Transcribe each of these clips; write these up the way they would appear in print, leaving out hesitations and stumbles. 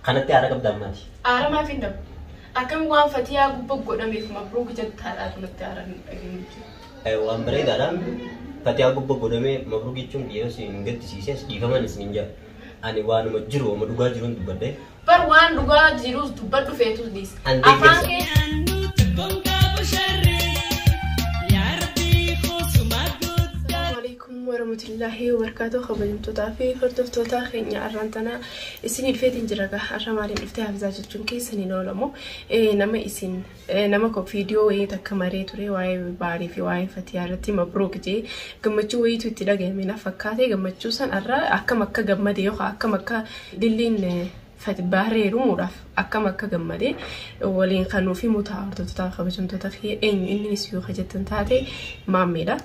kanatti aara qabdaa maati? Aara maaf hin dhabu? Akkam waan fatiyaa gubbaa godhameef mabruuk jettaadhaa kanatti aara hin dhageenyu. Waan bareedaadhaan fatiyaa gubbaa godhamee mabruuk jechuun dhiiroo hin gaddisiises dhiifaman isin hin jaa. Ani waanuma jiru waanuma dhugaa jiruun dubbadde. Bar waan dhugaa jirus dubbadhu feetus dhiis. Afaan kee. warahmatullahi wabarakatuh kabajamtoota fi hordoftoota keenya arrantana isin ilfeetiin jira har'a maaliin dhuftee hafizaa jechuun keessaniin oolamu nama isin nama ko viidiyoo wayii takka maree ture waa'ee baarii fi waa'ee fatiyaa irratti mabruuk jee gammachuu wayiitu itti dhagahame na fakkaate gammachuu san har'a akkam akka gammade yookaan akkam akka dilliin bareeruudhaaf akkam akka gammade waliin kanuu fi mutaa hordoftoota kabajamtoota fi eenyu inni isuu hojjetan taate maammeedha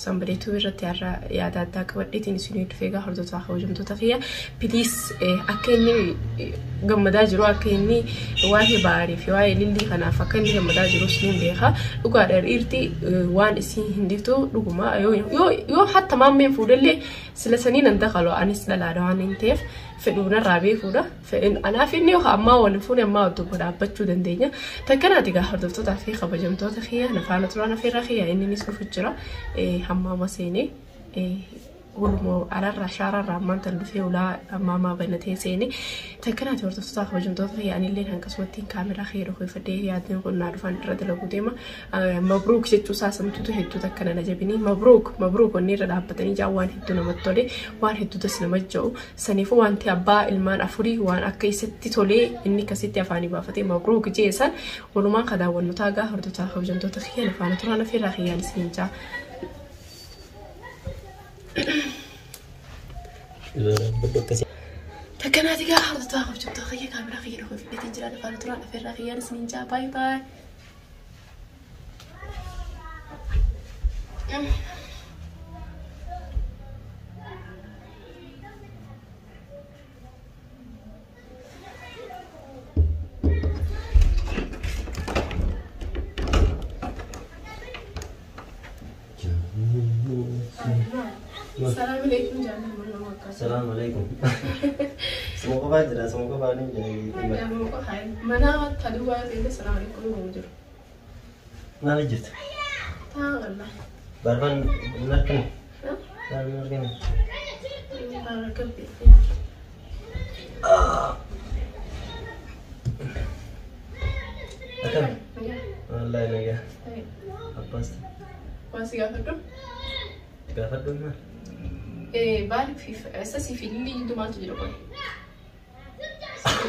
sanbaleetu irratti har'a yaada addaa qabadheetiin isin dhufee gaa hordoftoota kabajamtoota fi please akka inni gammadaa jiru akka inni waa'ee baarii fi waa'ee lillii kanaaf akka inni gammadaa jiru isin beeka dhugaadha dhiirti waan isin hindiftu dhuguma yoo hatta maammeen fuudhallee sila saniin anta qaloo anis dhalaadha waan hin ta'eef fedhuuna raabee fuudha anaaf inni amma wal fuune amma oduu godhaabachuu dandeenya takkanaati gaa hordoftoota fi kabajamtoota khiyya nafaana turaan afeerraa khiyya inni nis dhufu jira hamma maseenee ولمو على الرشارة رمان تلفي ولا ماما بنتي سيني تكنا تورط تستاخ وجمتوط يعني اللي هنكسوتين كاميرا خير وخي فديه يادين قلنا عرفان رد لقديمة مبروك جتو ساسم تتو هدو تكنا نجبني مبروك ونير رابطني جوان هدو نمتولي وان هدو تسنمجو سنفو وان تيابا المان أفوري وان أكي ستي تولي إني كستي أفاني بافتي مبروك جيسان ولمان قدا ونطاقا هردو تاخ وجمتوط خيان فانا ترانا في راخيان سنجا تكنا تيجا حاضر تاخذ جبت خيّ كاميرا خيّ في بيت الجيران فالتران في الرخيان سنين جا باي باي السلام عليكم جميعا. السلام عليكم. Semoga baca, semoga bani jadi. Semoga hai. Mana tadi gua ini السلام عليكم موجود. Nala jut. Tahu lah. Barban benar kan? Benar kan? Benar kan? Akan? Allah ya. Apa sih? Masih gak ada? Gafat dong mah. Balik أساسي في اللي جدو ما تجرب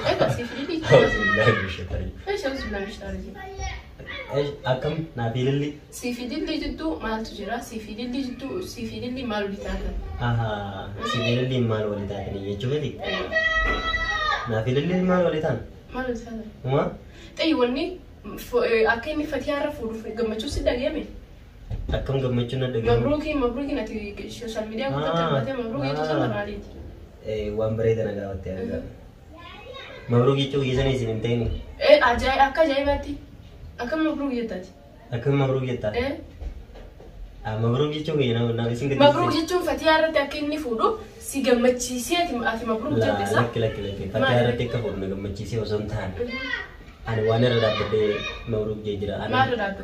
أساسي في اللي جدو أعوذ بالله من الشيطان. إيش أعوذ بالله من الشيطان الرجيم. إيش أكم نبيل اللي؟ سي في اللي جدو ما تجرا سي في اللي جدو سي في اللي ما ولي تاكل. سي في اللي ما ولي تاكل يجوا لي. نبيل اللي ما ولي تان. ما ولي تاكل. ما؟ تيوني أكيد فتيارة فورو جمعتشو سيدا جيمي. أكم جمعتشو ندا مبروكي نتي السوشيال ميديا كنت مبروكي تسمع عليه. وامبريد أنا قاعد أتكلم. مبروكي تو يزني زنتيني. أجاي أكا جاي باتي. أكم مبروكي تاتي. أكم مبروكي تاتي. مبروكي تو ينا نابسين كده. مبروكي تو فتيارة تأكلني فورو سي جمعتشي أتي مبروك جدّا. لا فتيارة تكفور نجمعتشي وزن ثان. أنا وانا ردات بدي مبروك جيجرا. ما ردات.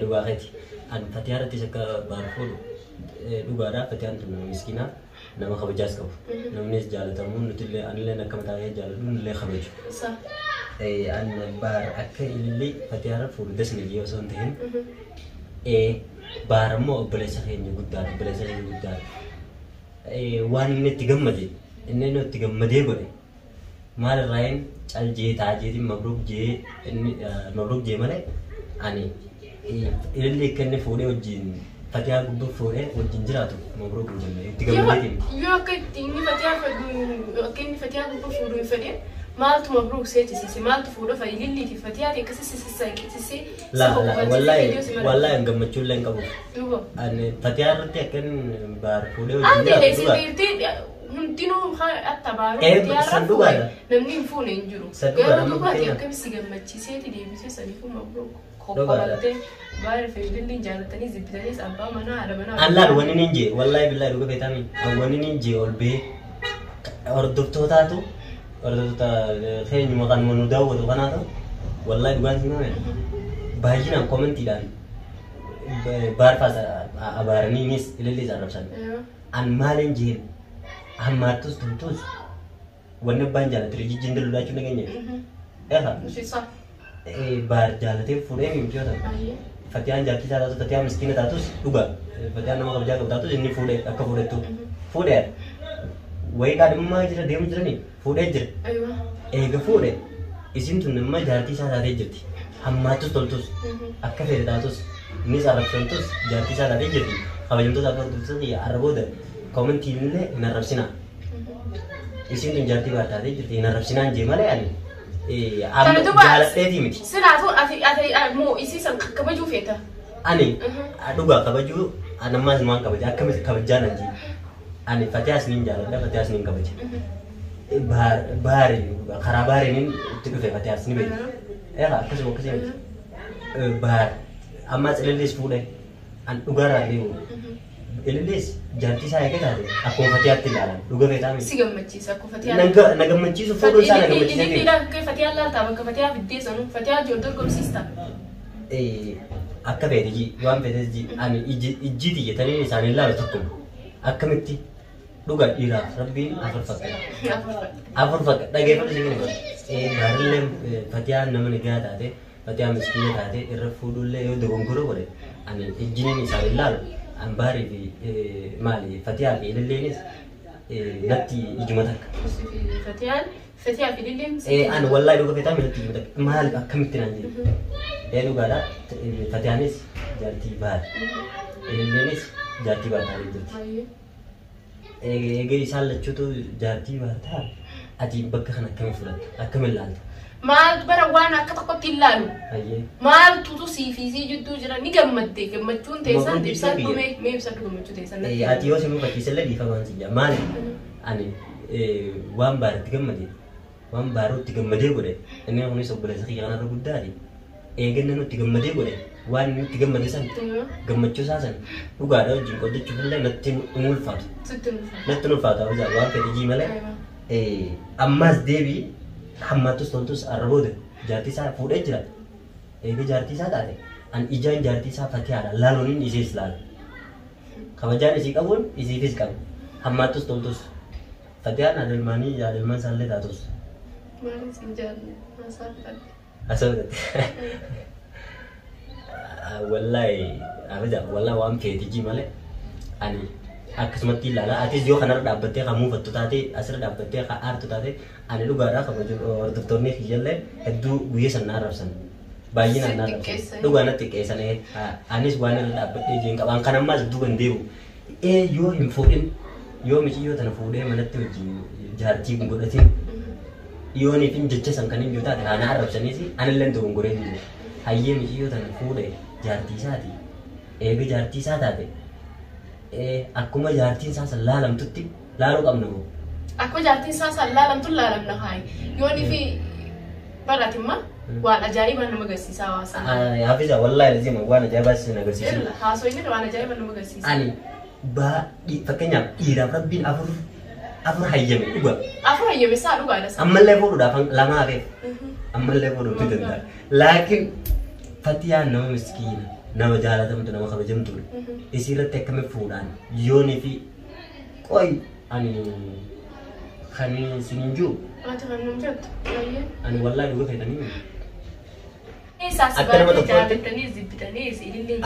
دوا خيتي. أنا فتيارة تيجا بارفول. دوا را فتيان تنا مسكينة. nama khabajas kau, namanya jalan tamu nutil ane le nak kamtaya jalan dulu le khabaj. Sah. Ane bar akke ini fatihara full des nih yo sontin. Bar mo belesa ini gudar. Wan ini tiga madi, ini no tiga madi boleh. Mal lain cal je taje di mabruk je mana? Ane ini kene full ujin. Fatihah gubu fure ujin jira tu mabruk ujin. Tiga madi. Yo ini fatihah gubu fure fure. مالت مبروك سيتي مالت فورو فايلي في فتياتي كسي لا والله انقم تشولن كبو ان فتياتي كان بارفولو دي سيتي هنتينو اتبارو صندوق هذا نمني فون انجرو قالوا كباتي كم سيغمتشي سيتي دي بيسي سالفو مبروك خوبالتي بار في اللي جالتني زبدني ابا منا على منا الله وني نينجي والله بالله دوغ بيتامي وني نينجي اول بي اور دكتوراتو hordoftoota keenya maqaan nu daawwatu kanaatu wallahi dhugaan sinaa baay'inaan koomentiidhaan baarfaas abaaraniinis ilillees arrabsan an maaliin jeen hammaattus tuntus wanni abbaan jaalate rijijjiin daludhaachuu nageenya eefa baar jaalatee fuudhee mimchoo ta'u fatiyaan jaartii isaa taatu fatiyaan miskiina taatus dhugaa fatiyaan nama kabajaa qabu taatus inni fuudhee akka fuudhettu fuudhee wayii qaadhimmaa jira deemu jiranii fuudhee jira eega fuudhee isin tun nama jaartii isaa taatee jirti hammaattus toltus akka fedhe taatus innis arrabsamtus jaartii isaa taatee jirti kabajamtoota akka hordoftoota arrabooda koomentiin illee hin arrabsinaa isin tun jaartii baar taatee jirti hin arrabsinaan jee malee ani jaaladheetii miti. Silaatu ati moo isii san kabajuu feeta? Ani dhugaa kabajuu anammaas waan kabaja akkamitti kabajaa nan jee ani fatiyaas niin jaaladha fatiyaas niin kabaja. Baari karaa baariin itti dhufe fatiyaas ni beekna. Eegaa akkasuma akkasii baar ammaas ilillees fuudhee an dhugaarraa deemu ilillees jaartii isaa eegee taate akkuma fatiyaatti ilaalan dhuga feetaa miti. Si gammachiisa akkuma fatiyaa. Na gammachiisu fuudhuun isaa na gammachiisa. Inni dhiiraa akka fatiyaa laaltaa bakka fatiyaa fiddee sanu fatiyaa jiru dorgomsiista. Akka feete ji waan feetes ji ani ijjiiti jetanii isaanii ilaalu tokkuma akkamitti dhuga dhiiraaf rabbiin afur fakkaata. Afur fakkaata dhageeffatu si gina baarillee fatiyaan nama nagaa taate fatiyaa miskiina taate irra fuudhullee yoo dogongoro godhe ani ijjiniin isaanii ilaalu. Ambari fi mali Fatiha fi Lillinis natti ijuma takka. Fatiha fi Lillinis. An wallahi dhuga feetaa natti ijuma takka maal akkamitti naan jedhu. Dhugaadha Fatihanis jaartii baar Lillinis jaartii baar taatee jirti. Eegee isaan lachuutu jaartii baar ta'a ati bakka kana akkamiin fudhatta akkamiin ilaalta. Maal bara waan akka tokkotti ilaalu. Maal tutu siifisii jidduu jira ni gammadde gammachuun teessan ibsan dhume mee ibsan gammachuu teessan. Ati yoo simu fakkiisallee dhiifamaan si jaa maali ani waan baaritti gammade waan baaruutti gammadee godhe inni kunis obboleessa kiyya kanarra guddaadhi eeganna nutti gammadee godhe waan nutti gammade san gammachuu isaa san dhugaadha wajjin qoddachuuf illee natti ulfaatu. Natti ulfaatu waan fedhe jii malee ammaas deebii. Hammatus toltus arrabooda jaartii isaa fuudhee jira eega jaartii isaa taate an ijaan jaartii isaa Fatihaadha laaluun isiis laala kabajaan isii qabuun isiifis qabu hammatus toltus Fatihaan adelmaanii adelmaan isaallee taatus. Maaliin siin jaalladha asabdatti wallahi waan feetijii malee ani akkasumatti ilaala atis yoo kanarra dhaabbattee kan muufattu taate asirra dhaabbattee kan aartu taate ani dhugaadhaa kabaju hordoftoonni kiyyaillee hedduu guyyaa sana arrabsan baay'inaan arrabsan dhugaa natti xiqqeessan anis waan irra dhaabbadhee jeen qabaan kan ammaas duuba hin deebi'u yoo hin fuudhin yoo michiyyoo tana fuudhee manatti wajjin jaartii kun godhatin yoo niifin jecha san kan hin jiru taate haana arrabsaniis anillee dogongoree hin jiru hayyee michiyyoo tana fuudhee jaartii isaati eega jaartii isaa taate akkuma jaartiin isaa san laalamtutti laaluu qabna moo akkuma jaartiin isaa san laalamtu laalamna haay yooni fi baratimma waan ajaa'ibaa nama agarsiisa hawaasa hafiza wallahi lazima waan ajaa'ibaa sin agarsiisa haasoo inni waan ajaa'ibaa nama agarsiisa ani fakkeenyaaf dhiiraaf rabbiin afur hayyame dhuga afur hayyame isaa dhugaadha ammallee fuudhuudhaaf lama hafeef ammallee fuudhuuf ni danda'a laakiin Fatiyaan nama miskiina nama jaalatamtu nama kabajamtuudha isirratti akkamitti fuudhaan yoonii fi qoy ani kan sinin jiru ani wallahi dhuga feetanii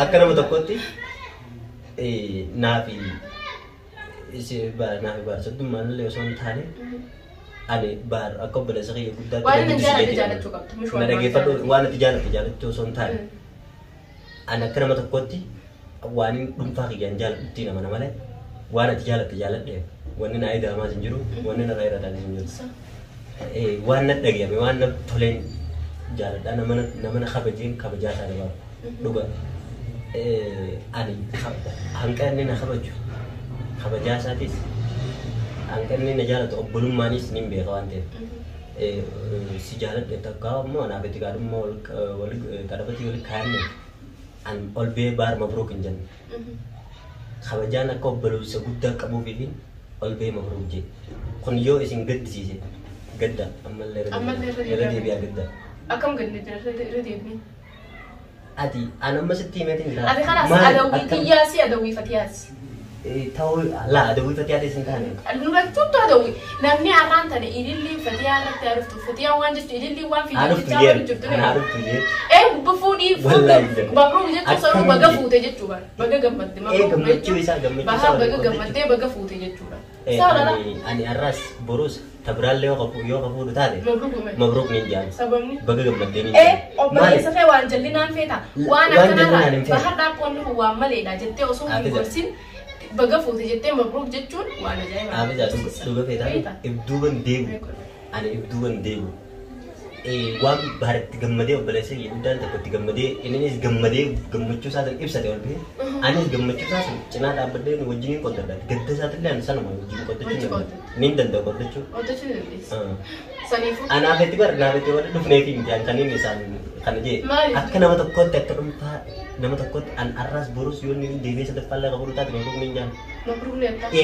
akka nama tokkotti naafi baarsattummaan illee osoo hin taane ani baar akka obboleessa kiyya guddaatti na dhageeffadhu waan ati jaalatti osoo hin taane ani akka nama tokkotti waan dhuunfaa kiyyaan jaaladhutti nama malee waan ati jaaladheef wanni na eegamaas hin jiru wanni na irradhaan hin jiru waan na dhagayame waan na toleen jaaladhaa nama na kabajeen kabajaa isaa dabalu dhuga ani hanqa inni na kabaju kabajaa isaatis hanqa inni na jaalatu obbolummaanis nin beeka waan ta'eef si jaaladhe takkaa immoo anaaf itti gaadhummaa wal kadhabatii wal kaa'anne an ol bee baar mabruuk hin jenne kabajaan akka obboleessa guddaa qabuufiifin ol bee mabruuk jee kun yoo isin gaddisiise قدّا أما اللي ردي بيا قدّا أكم قد ردي بني أدي أنا ما ستي متين لا أدي خلاص أدوي تياسي أدوي فتياسي تو لا أدوي فتياتي سنتاني المهم تبتو أدوي نمني عران تاني إلي فتيا رت عرفت فتيا وان جست إلي وان في أنا عرفت جيت إيه بفوني بابرو جت تصور بقى فوت جت شو بقى جمد جمد شو يسا جمد بقى جمد بقى فوت جت شو أنا الراس بروس تبرال لي يوقفوا تالي مبروك نيجان بقى جمد ديني إيه أبغى يسافر وان جلنا فيتا وانا كنا بحر دابون هو ملي دا جت أصلا بقولسين بقى فوت جت مبروك جت شو وانا جاي أبغى دوبا فيتا إبدوبن ديو أنا إبدوبن ديو وان بحر تجمدي وبلاسي يبدأ تكو تجمدي إنني تجمدي جمدشو ساتن إبسة تقولي أنا جمدشو ساتن جنا أبدين وجيني كودر قد ساتن لأن سنة ما وجيني كودر نين دندو كودر أنا أبتدي نابتي دفنيتي مجان كاني مثال خنجي أكن nama tokko tetterumpa nama tokko an arras borus yoni dewi sedepalla kaburu tak nunggu minjan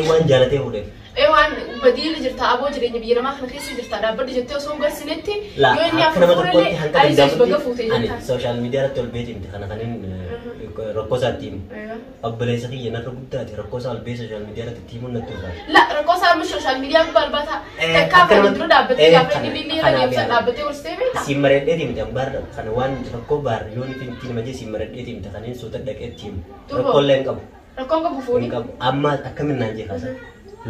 wan jalate udah wan badil jirta abo jirenya biira ma khana khisi jirta da badi jette so gar sinetti yoni ya nama tokko ay baga fute ani social media ra tol beti khana khanin rokosa team abbale saki yana rugutta rokosa al be social media ra team nattu la rokosa mu social media balbata takka kan da bati ya fa ni ra ya da bati urstebe simare de tim jambar kana wan rokko bar yoni tin maji simare de tim khanin suta dak team rokko len kam rokko ko bufuni amma akamin nanje khasa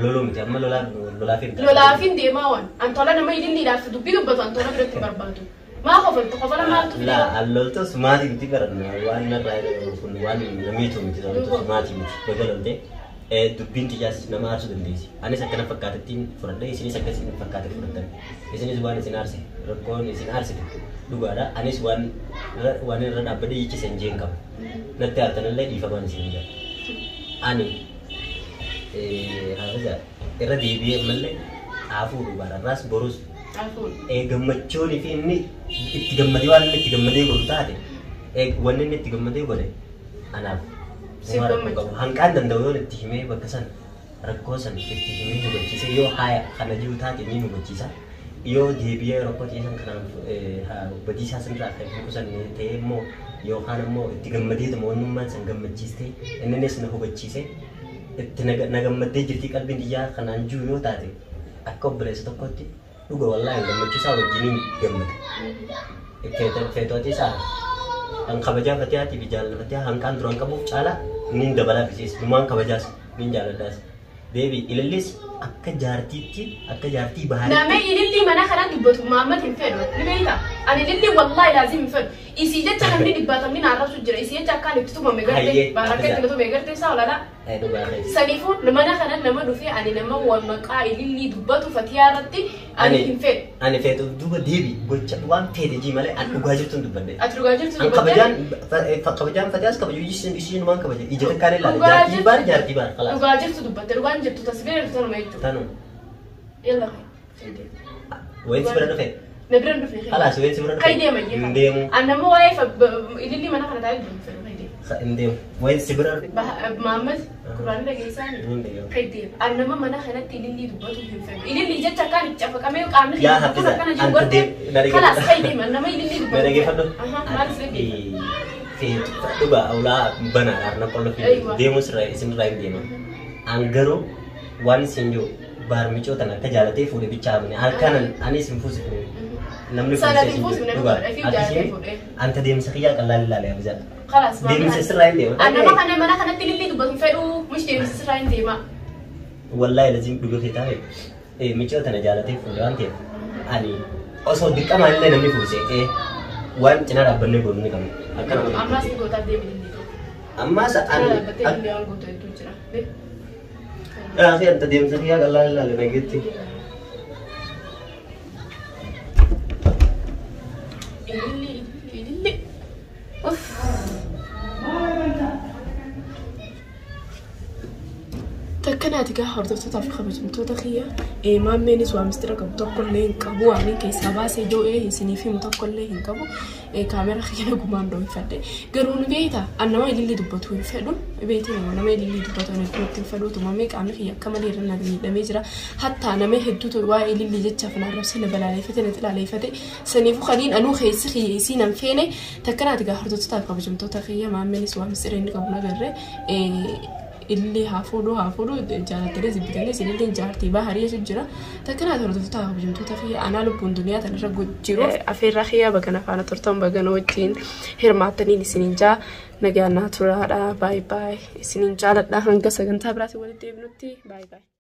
lolo mti amma lola fin de ma wan antola na mai dindi da fudu bidu bato antola bidu barbatu ma khofal to khofala ma to la allol to smati mti barna wan na raide kun wan namito mti to smati mti bagalonde dubbinti jas nama arsu dendesi ani sakana fakkata tin furande isini sakasi fakkata furande isini zuban isin arsi rakon isin arsi dugada anis wan rada bade yici senjeng kam natte artanalle difaman sinja ani haza irra deebi'ee ammallee haafuu dubaadha ras borus gammachuun fi inni itti gammadee waan inni itti gammadee godhu taate wanni inni itti gammadee godhe anaaf hanqaan danda'u yoo itti himee bakka san rakkoo san itti himee hubachiise yoo haya kana jiru taate inni hubachiisa yoo deebi'ee rakkoo san kanaan badiisaa san irraa kan hiiku san ta'ee immoo yookaan immoo itti gammadee tamoonnummaan san gammachiistee innis na hubachiise itti nagammaddee jirti qalbiin iyyaa kanaan jiru yoo taate akka obboleessa tokkotti dhuga wallaahi gammachiisaa wajjiniin gammada feetootii isaa kan kabajaa fatiyaatiif jaallatee hanqaan duraan qabuuf caala nin dabalaa fisiis dhumaan kabajaas nin jaalladhaas deebi ilallis akka jaartii baharii nama ililli mana kana dubbatu Muhammad hin fedhu ni beeka ani ililli wallahi laazim hin fedhu isi jecha namni dibbatamni naarrasu jira isi jecha akkaan itti tumame garte barakka itti tumame garte isaa olala sanifu mana kana nama dhufe ani nama wal maqaa ililli dubbatu fatiyaa irratti ani hin fedhu ani fedhu duba deebi gocha waan fedhe ji malee an dhugaa jirtuun dubbanne ati dhugaa jirtuun dubbanne kabajaan fatiyaas kabaju isiin waan kabaja ija takkaan ilaale jaartii baar kalaas dhugaa jirtu dubbatte dhugaan jirtu tasbira jirtu tanuma jechuudha tanu yalla وين سبرنا فين؟ نبرنا فين خلاص وين سبرنا فين؟ كيدي ما يجي نديمو أنا مو واقف اللي ما نخرج عليه فين كيدي نديمو وين سبرنا؟ محمد كلنا نجيسان كيدي أنا ما نخرج اللي دبته فين اللي جت كان يتشافى كم يوم كامل يا حفيظة أنت خلاص كيدي ما أنا ما اللي دبته نرجع فلو ما نسلك في تبا أولا بنا أرنا كله في ديمو سراي اسم راي ديمو أنغرو وان سينجو bar mico tanah kejalate fude bicara ni alkanan anis infus namni infus anta dem sekiya kalal lale abza خلاص dem sesrain dem انا ما انا تلي دبا فدو مش dem sesrain ديما والله لازم دغه فيتا mico tanah jalate fude ante ani oso dikama le namni fuse wan cina rabbanne gonni kam alkan amma sti gota dem ni amma sa an gota itu cira أخي أنت ديم سخيا الله لا لا نجتي اللي أوف تك تكناتي كهردت تعرف خبجم توتخيا ما مينس وامسترك بتقول لين كابو عمين كيسابا سيدو سني في متقول لين كابو كاميرا خينا قمان دو يفدي قرون بيتا أنا ما يلي دبتو يفدون بيتي أنا ما يلي دبتو أنا كنت يفدو تمامك عمي خيا كمان يرنا دميجرا حتى أنا ما هدو تواي اللي جت شافنا راسنا بلا فتنة على فتة سنيفو خلين أنو خيس خيسين فيني تكناتي كهردت تعرف خبجم توتخيا ما مينس وامسترين قبل غيره اللي هافولو جالت لازم بتلازم اللي جارتي بحرية سجرا تكنا تردو تتاهم بجمتو تفي أنا لبون دنيا تنشقو جيرو أفير رخيا بقنا فانا ترتم بقنا وجين هرماتني لسنينجا نجانا ترى باي باي سنينجا لدنا هنقص جنتا براسي ولدي بنوتي باي باي